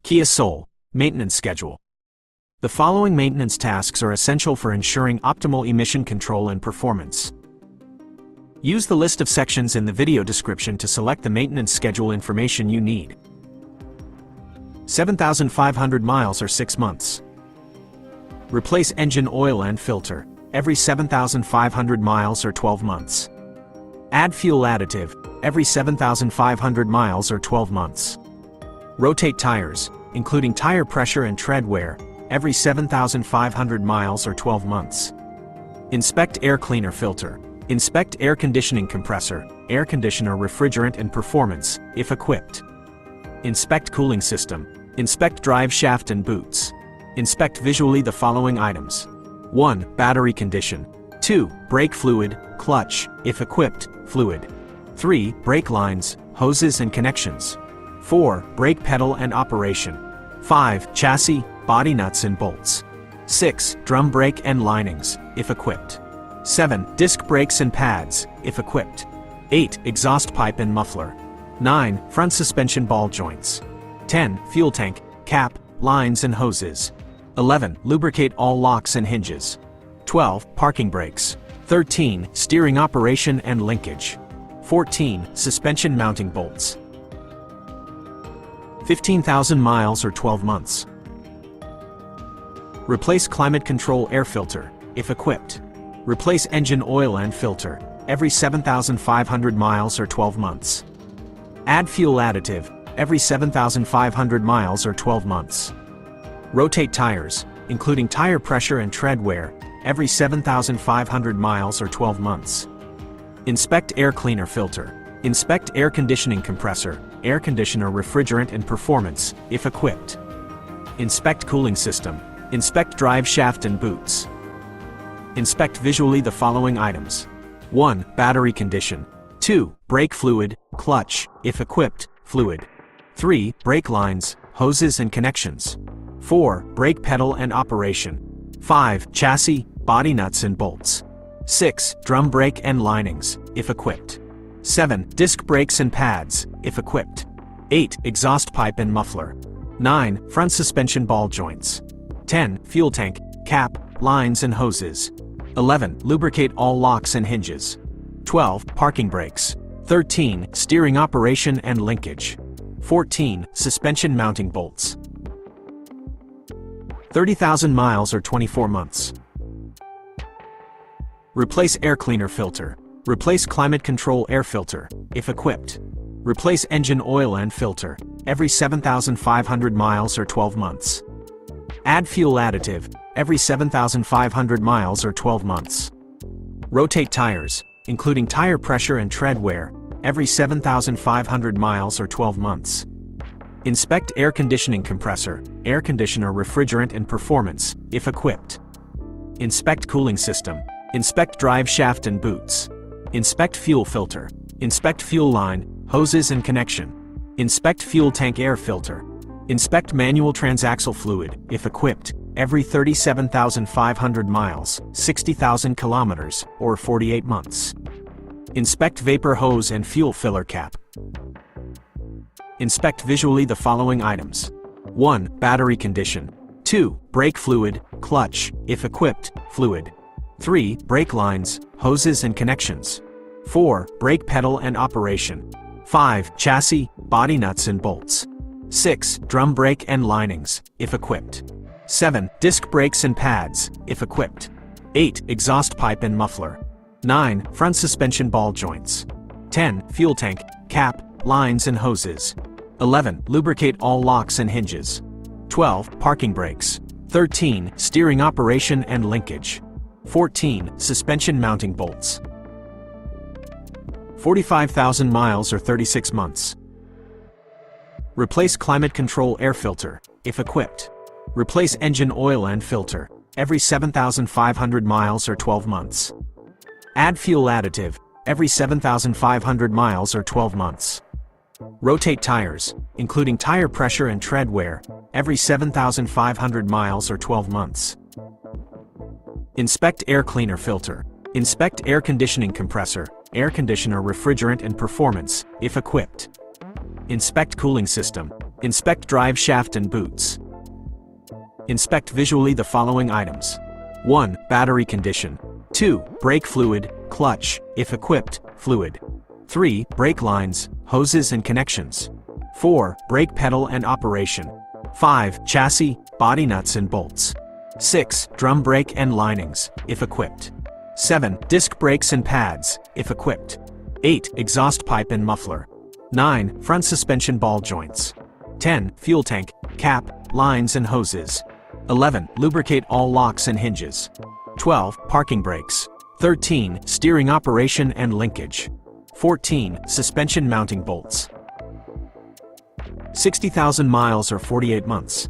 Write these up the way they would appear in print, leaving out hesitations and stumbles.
Kia Soul, Maintenance Schedule. The following maintenance tasks are essential for ensuring optimal emission control and performance. Use the list of sections in the video description to select the maintenance schedule information you need. 7,500 miles or 6 months. Replace engine oil and filter, every 7,500 miles or 12 months. Add fuel additive, every 7,500 miles or 12 months. Rotate tires, including tire pressure and tread wear, every 7,500 miles or 12 months. Inspect air cleaner filter. Inspect air conditioning compressor, air conditioner refrigerant and performance, if equipped. Inspect cooling system. Inspect drive shaft and boots. Inspect visually the following items. 1. Battery condition. 2. Brake fluid, clutch, if equipped, fluid. 3. Brake lines, hoses and connections. 4. Brake pedal and operation. 5. Chassis, body nuts and bolts. 6. Drum brake and linings, if equipped. 7. Disc brakes and pads, if equipped. 8. Exhaust pipe and muffler. 9. Front suspension ball joints. 10. Fuel tank, cap, lines and hoses. 11. Lubricate all locks and hinges. 12. Parking brakes. 13. Steering operation and linkage. 14. Suspension mounting bolts. 15,000 miles or 12 months. Replace climate control air filter, if equipped. Replace engine oil and filter, every 7,500 miles or 12 months. Add fuel additive, every 7,500 miles or 12 months. Rotate tires, including tire pressure and tread wear, every 7,500 miles or 12 months. Inspect air cleaner filter. Inspect air conditioning compressor, air conditioner refrigerant and performance, if equipped. Inspect cooling system. Inspect drive shaft and boots. Inspect visually the following items. 1. Battery condition. 2. Brake fluid, clutch, if equipped, fluid. 3. Brake lines, hoses and connections. 4. Brake pedal and operation. 5. Chassis, body nuts and bolts. 6. Drum brake and linings, if equipped. 7. Disc brakes and pads, if equipped. 8. Exhaust pipe and muffler. 9. Front suspension ball joints. 10. Fuel tank, cap, lines and hoses. 11. Lubricate all locks and hinges. 12. Parking brakes. 13. Steering operation and linkage. 14. Suspension mounting bolts. 30,000 miles or 24 months. Replace air cleaner filter. Replace climate control air filter, if equipped. Replace engine oil and filter, every 7,500 miles or 12 months. Add fuel additive, every 7,500 miles or 12 months. Rotate tires, including tire pressure and tread wear, every 7,500 miles or 12 months. Inspect air conditioning compressor, air conditioner refrigerant and performance, if equipped. Inspect cooling system. Inspect drive shaft and boots. Inspect fuel filter. Inspect fuel line, hoses and connection. Inspect fuel tank air filter. Inspect manual transaxle fluid, if equipped, every 37,500 miles, 60,000 kilometers, or 48 months. Inspect vapor hose and fuel filler cap. Inspect visually the following items. 1. Battery condition. 2. Brake fluid, clutch, if equipped, fluid. 3. Brake lines, hoses and connections. 4. Brake pedal and operation. 5. Chassis, body nuts and bolts. 6. Drum brake and linings, if equipped. 7. Disc brakes and pads, if equipped. 8. Exhaust pipe and muffler. 9. Front suspension ball joints. 10. Fuel tank, cap, lines and hoses. 11. Lubricate all locks and hinges. 12. Parking brakes. 13. Steering operation and linkage. 14. Suspension mounting bolts. 45,000 miles or 36 months. Replace climate control air filter, if equipped. Replace engine oil and filter, every 7,500 miles or 12 months. Add fuel additive, every 7,500 miles or 12 months. Rotate tires, including tire pressure and tread wear, every 7,500 miles or 12 months. Inspect air cleaner filter. Inspect air conditioning compressor, air conditioner refrigerant and performance, if equipped. Inspect cooling system. Inspect drive shaft and boots. Inspect visually the following items. 1. Battery condition. 2. Brake fluid, clutch, if equipped, fluid. 3. Brake lines, hoses and connections. 4. Brake pedal and operation. 5. Chassis, body nuts and bolts. 6. Drum brake and linings, if equipped. 7. Disc brakes and pads, if equipped. 8. Exhaust pipe and muffler. 9. Front suspension ball joints. 10. Fuel tank, cap, lines and hoses. 11. Lubricate all locks and hinges. 12. Parking brakes. 13. Steering operation and linkage. 14. Suspension mounting bolts. 60,000 miles or 48 months.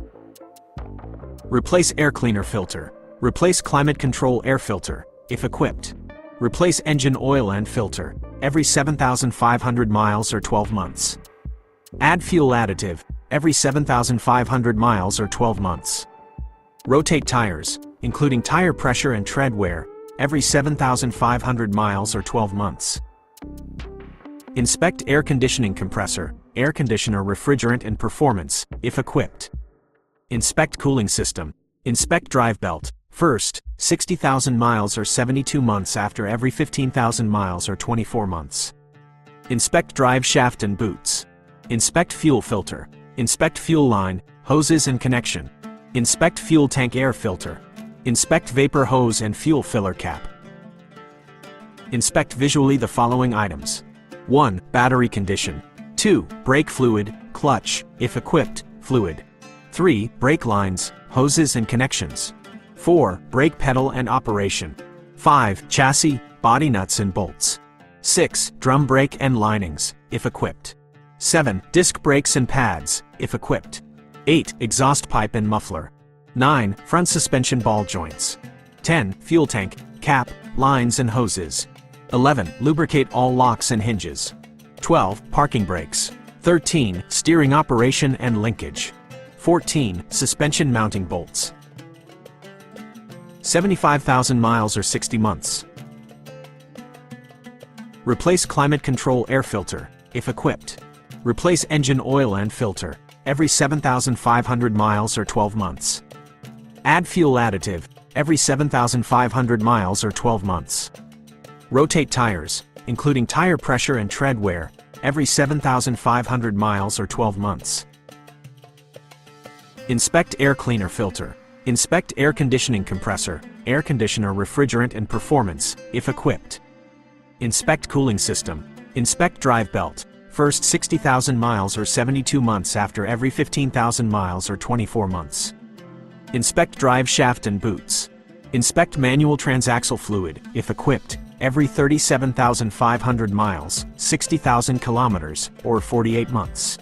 Replace air cleaner filter. Replace climate control air filter, if equipped. Replace engine oil and filter, every 7,500 miles or 12 months. Add fuel additive, every 7,500 miles or 12 months. Rotate tires, including tire pressure and tread wear, every 7,500 miles or 12 months. Inspect air conditioning compressor, air conditioner refrigerant and performance, if equipped. Inspect cooling system. Inspect drive belt, first, 60,000 miles or 72 months after every 15,000 miles or 24 months. Inspect drive shaft and boots. Inspect fuel filter. Inspect fuel line, hoses and connection. Inspect fuel tank air filter. Inspect vapor hose and fuel filler cap. Inspect visually the following items. 1. Battery condition. 2. Brake fluid, clutch, if equipped, fluid. 3. Brake lines, hoses and connections. 4. Brake pedal and operation. 5. Chassis, body nuts and bolts. 6. Drum brake and linings, if equipped. 7. Disc brakes and pads, if equipped. 8. Exhaust pipe and muffler. 9. Front suspension ball joints. 10. Fuel tank, cap, lines and hoses. 11. Lubricate all locks and hinges. 12. Parking brakes. 13. Steering operation and linkage. 14. Suspension mounting bolts. 75,000 miles or 60 months. Replace climate control air filter, if equipped. Replace engine oil and filter, every 7,500 miles or 12 months. Add fuel additive, every 7,500 miles or 12 months. Rotate tires, including tire pressure and tread wear, every 7,500 miles or 12 months. Inspect air cleaner filter. Inspect air conditioning compressor, air conditioner refrigerant and performance, if equipped. Inspect cooling system. Inspect drive belt, first 60,000 miles or 72 months after every 15,000 miles or 24 months. Inspect drive shaft and boots. Inspect manual transaxle fluid, if equipped, every 37,500 miles, 60,000 kilometers, or 48 months.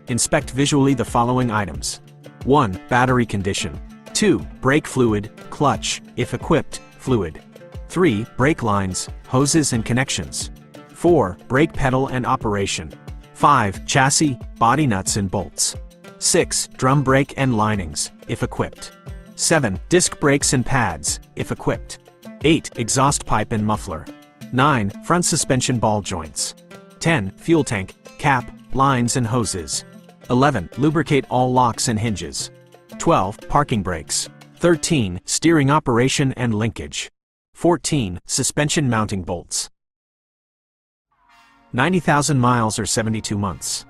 Inspect visually the following items. 1. Battery condition. 2. Brake fluid, clutch, if equipped, fluid. 3. Brake lines, hoses and connections. 4. Brake pedal and operation. 5. Chassis, body nuts and bolts. 6. Drum brake and linings, if equipped. 7. Disc brakes and pads, if equipped. 8. Exhaust pipe and muffler. 9. Front suspension ball joints. 10. Fuel tank, cap, lines and hoses. 11. Lubricate all locks and hinges. 12. Parking brakes. 13. Steering operation and linkage. 14. Suspension mounting bolts. 90,000 miles or 72 months.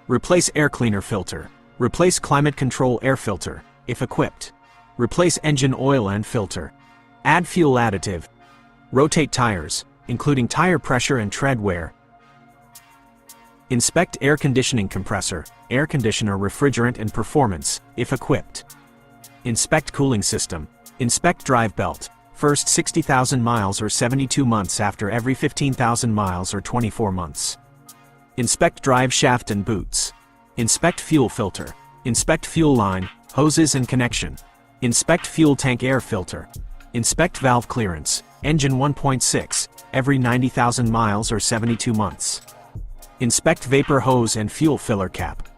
Replace air cleaner filter. Replace climate control air filter, if equipped. Replace engine oil and filter. Add fuel additive. Rotate tires, including tire pressure and tread wear. Inspect air conditioning compressor, air conditioner refrigerant and performance, if equipped. Inspect cooling system. Inspect drive belt, first 60,000 miles or 72 months after every 15,000 miles or 24 months. Inspect drive shaft and boots. Inspect fuel filter. Inspect fuel line, hoses and connection. Inspect fuel tank air filter. Inspect valve clearance, engine 1.6, every 90,000 miles or 72 months. Inspect vapor hose and fuel filler cap.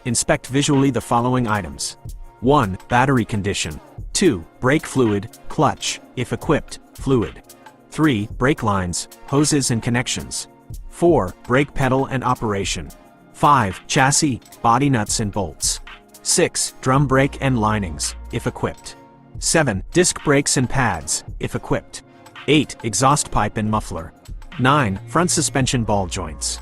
Inspect visually the following items. 1. Battery condition. 2. Brake fluid, clutch, if equipped, fluid. 3. Brake lines, hoses and connections. 4. Brake pedal and operation. 5. Chassis, body nuts and bolts. 6. Drum brake and linings, if equipped. 7. Disc brakes and pads, if equipped. 8. Exhaust pipe and muffler. 9. Front suspension ball joints.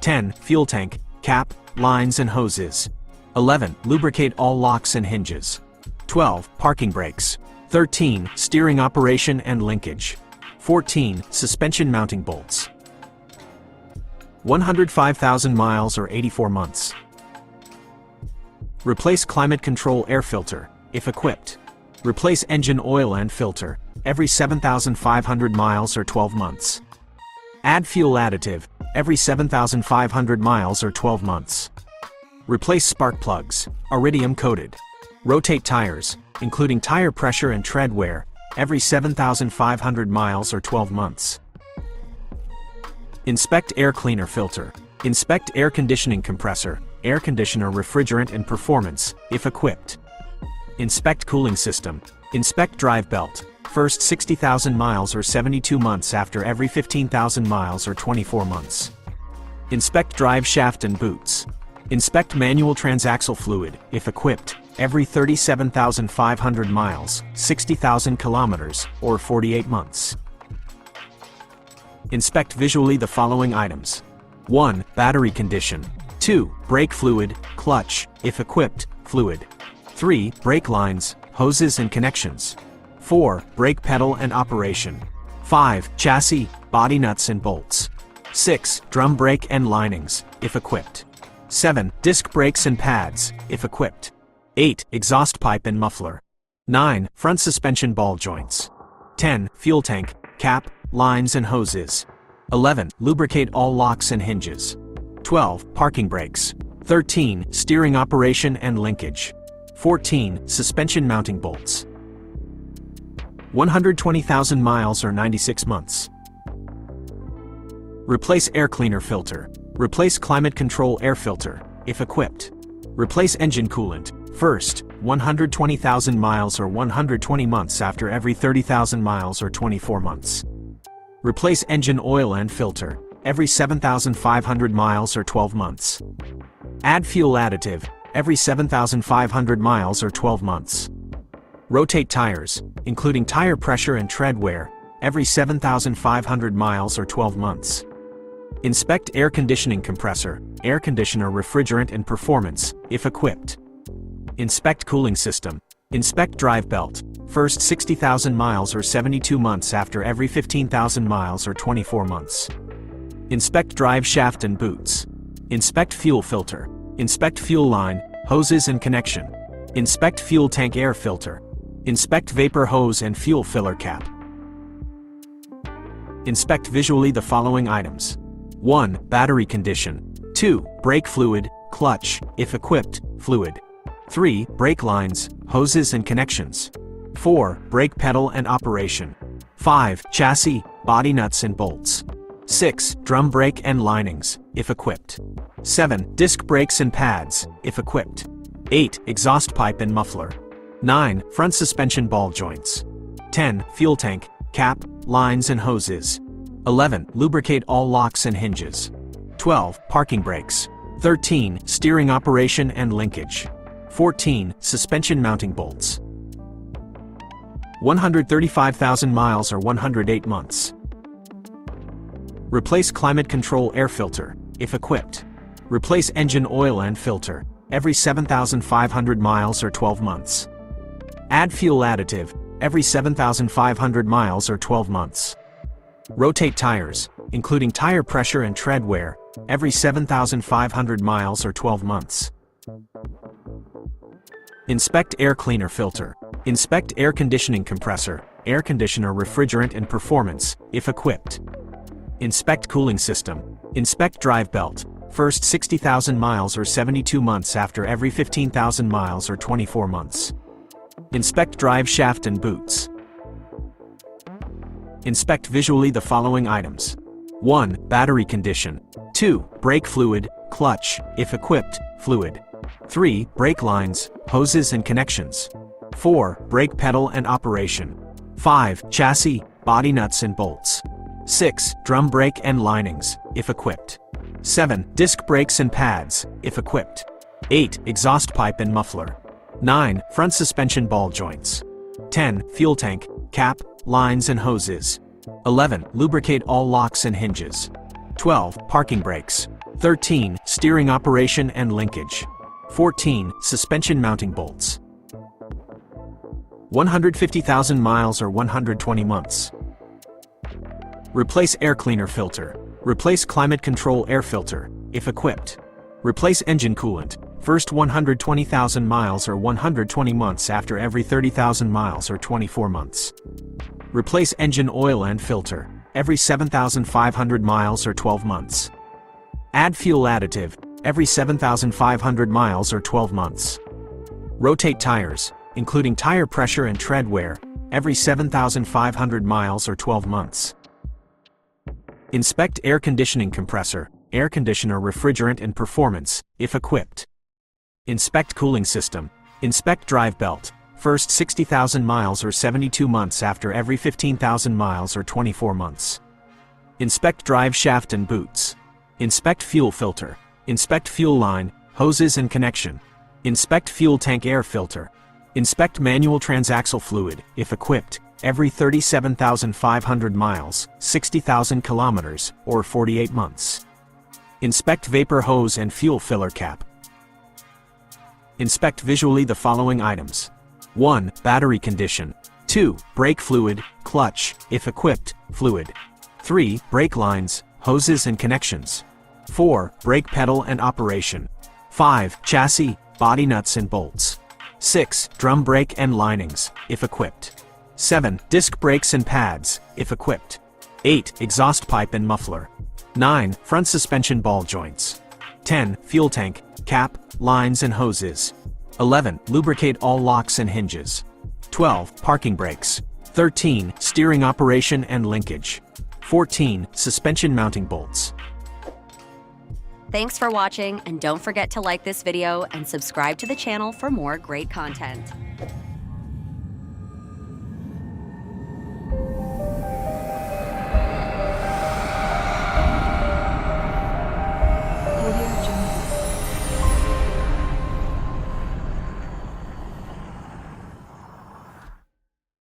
10. Fuel tank, cap, lines and hoses. 11. Lubricate all locks and hinges. 12. Parking brakes. 13. Steering operation and linkage. 14. Suspension mounting bolts. 105,000 miles or 84 months. Replace climate control air filter, if equipped. Replace engine oil and filter, every 7,500 miles or 12 months. Add fuel additive, every 7,500 miles or 12 months. Replace spark plugs, iridium coated. Rotate tires, including tire pressure and tread wear, every 7,500 miles or 12 months. Inspect air cleaner filter. Inspect air conditioning compressor, air conditioner refrigerant and performance, if equipped. Inspect cooling system. Inspect drive belt, first 60,000 miles or 72 months after every 15,000 miles or 24 months. Inspect drive shaft and boots. Inspect manual transaxle fluid, if equipped, every 37,500 miles, 60,000 kilometers, or 48 months. Inspect visually the following items. 1. Battery condition. 2. Brake fluid, clutch, if equipped, fluid. 3. Brake lines, hoses and connections. 4. Brake pedal and operation. 5. Chassis, body nuts and bolts. 6. Drum brake and linings, if equipped. 7. Disc brakes and pads, if equipped. 8. Exhaust pipe and muffler. 9. Front suspension ball joints. 10. Fuel tank, cap, lines and hoses. 11. Lubricate all locks and hinges. 12. Parking brakes. 13. Steering operation and linkage. 14. Suspension mounting bolts. 120,000 miles or 96 months. Replace air cleaner filter. Replace climate control air filter, if equipped. Replace engine coolant, first, 120,000 miles or 120 months after every 30,000 miles or 24 months. Replace engine oil and filter, every 7,500 miles or 12 months. Add fuel additive, every 7,500 miles or 12 months. Rotate tires, including tire pressure and tread wear, every 7,500 miles or 12 months. Inspect air conditioning compressor, air conditioner refrigerant and performance, if equipped. Inspect cooling system. Inspect drive belt, first 60,000 miles or 72 months after every 15,000 miles or 24 months. Inspect drive shaft and boots. Inspect fuel filter. Inspect fuel line, hoses and connection. Inspect fuel tank air filter. Inspect vapor hose and fuel filler cap. Inspect visually the following items. 1. Battery condition. 2. Brake fluid, clutch, if equipped, fluid. 3. Brake lines, hoses and connections. 4. Brake pedal and operation. 5. Chassis, body nuts and bolts. 6. Drum brake and linings, if equipped. 7. Disc brakes and pads, if equipped. 8. Exhaust pipe and muffler. 9. Front suspension ball joints. 10. Fuel tank, cap, lines and hoses. 11. Lubricate all locks and hinges. 12. Parking brakes. 13. Steering operation and linkage. 14. Suspension mounting bolts. 135,000 miles or 108 months. Replace climate control air filter, if equipped. Replace engine oil and filter, every 7,500 miles or 12 months. Add fuel additive, every 7,500 miles or 12 months. Rotate tires, including tire pressure and tread wear, every 7,500 miles or 12 months. Inspect air cleaner filter. Inspect air conditioning compressor, air conditioner refrigerant and performance, if equipped. Inspect cooling system. Inspect drive belt, first 60,000 miles or 72 months after every 15,000 miles or 24 months. Inspect drive shaft and boots. Inspect visually the following items. 1. Battery condition. 2. Brake fluid, clutch, if equipped, fluid. 3. Brake lines, hoses and connections. 4. Brake pedal and operation. 5. Chassis, body nuts and bolts. 6. Drum brake and linings, if equipped. 7. Disc brakes and pads, if equipped. 8. Exhaust pipe and muffler. 9. Front suspension ball joints. 10. Fuel tank, cap, lines and hoses. 11. Lubricate all locks and hinges. 12. Parking brakes. 13. Steering operation and linkage. 14. Suspension mounting bolts. 150,000 miles or 120 months. Replace air cleaner filter. Replace climate control air filter, if equipped. Replace engine coolant, first 120,000 miles or 120 months after every 30,000 miles or 24 months. Replace engine oil and filter, every 7,500 miles or 12 months. Add fuel additive, every 7,500 miles or 12 months. Rotate tires, including tire pressure and tread wear, every 7,500 miles or 12 months. Inspect air conditioning compressor, air conditioner refrigerant and performance, if equipped. Inspect cooling system. Inspect drive belt, first 60,000 miles or 72 months after every 15,000 miles or 24 months. Inspect drive shaft and boots. Inspect fuel filter. Inspect fuel line, hoses and connection. Inspect fuel tank air filter. Inspect manual transaxle fluid, if equipped, every 37,500 miles, 60,000 kilometers, or 48 months. Inspect vapor hose and fuel filler cap. Inspect visually the following items. 1. Battery condition. 2. Brake fluid, clutch, if equipped, fluid. 3. Brake lines, hoses and connections. 4. Brake pedal and operation. 5. Chassis, body nuts and bolts. 6. Drum brake and linings, if equipped. 7. Disc brakes and pads, if equipped. 8. Exhaust pipe and muffler. 9. Front suspension ball joints. 10. Fuel tank, cap, lines and hoses. 11. Lubricate all locks and hinges. 12. Parking brakes. 13. Steering operation and linkage. 14. Suspension mounting bolts. Thanks for watching, and don't forget to like this video and subscribe to the channel for more great content.